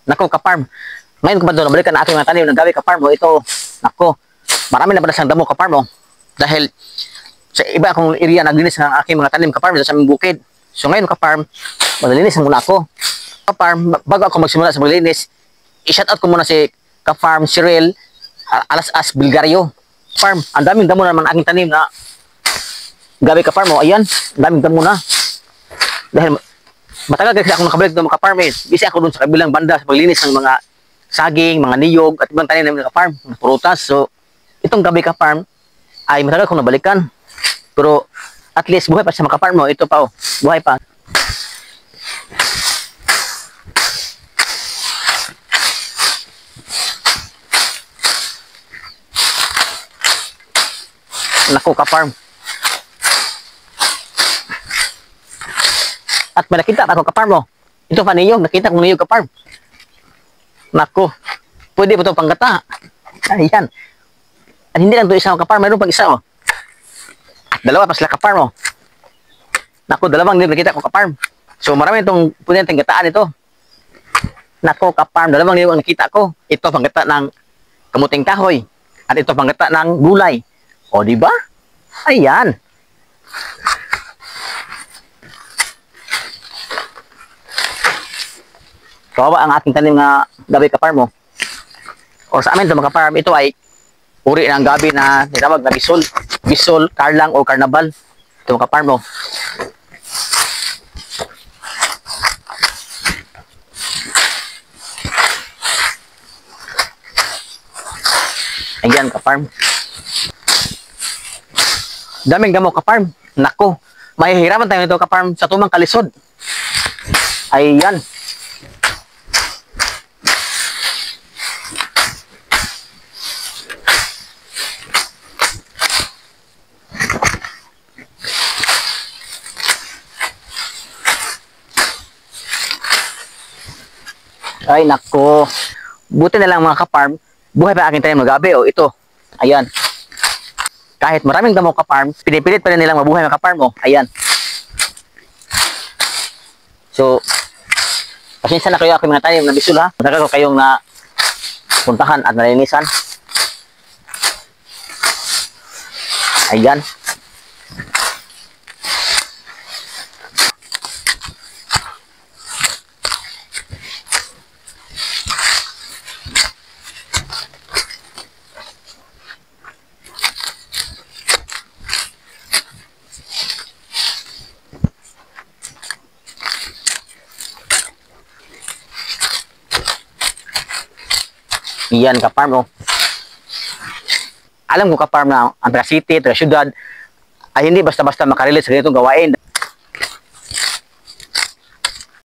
Nako ka-farm. Ngayon ko ba doon, balikan na aking mga tanim ng gabi ka-farm mo. Ito, nako, marami na pala siyang damo ka-farm mo. Dahil sa iba akong area naglinis ng aking mga tanim ka-farm sa aming bukid. So ngayon ka-farm, maglilinis muna ako. Ka-farm, bago ako magsimula sa maglinis, i-shout out ko muna si ka-farm Cyril Alas Bilgario. Farm, ang daming damo naman aking tanim na gabi ka-farm mo. Ayan, ang daming damo na. Dahil matagal kasi ako nakabalik doon mga ka-farm eh. Busy ako doon sa kabilang banda sa paglinis ng mga saging, mga niyog at ibang tanim ng mga ka-farm, mga prutas. So, itong gabi ka-farm ay matagal akong nabalikan. Pero at least buhay pa sa mga ka-farm mo. Ito pa oh, buhay pa. Naku ka-farm. At may nakita ako ka-farm mo. Ito pa niyog, nakita kong niyog ka-farm. Naku, pwede po ito panggata. Ayan. At hindi lang ito isang ka-farm, mayroon pang isa oh. Dalawa pa sila ka-farm oh. Naku, dalawang niyog nakita ko ka-farm. So marami itong pwede natin gataan ito. Naku ka-farm, dalawang niyog ang nakita ko. Ito panggata ng kamuting kahoy. At ito panggata ng gulay. O, di ba? Ayan. Kawawa ang aking tanim nga gabi ka-farm mo. O sa amin ito mga ka-farm, ito ay uri ng gabi na tinawag na bisol. Bisol, karlang o karnabal. Ito mga ka-farm mo. Ayan ka-farm. Daming damo ka-farm. Nako, mahihirapan tayo nito ka-farm sa tumang kalisod. Ayan. Ay nako. Buti na lang mga ka-farm, buhay pa aking tanim ng gabi oh, ito. Ayan. Kahit maraming damo ka-farm, pinipilit pa rin nilang mabuhay mga ka-farm oh. Ayan. So, pasensya na kayo aking mga tanim na bisul ha. Matagal ko kayong na puntahan at nalinisan. Ayan. Iyan ka-farm oh. Alam ko ka-farm na ang taga-city, taga-syudad ay hindi basta-basta makarelate sa ganitong gawain.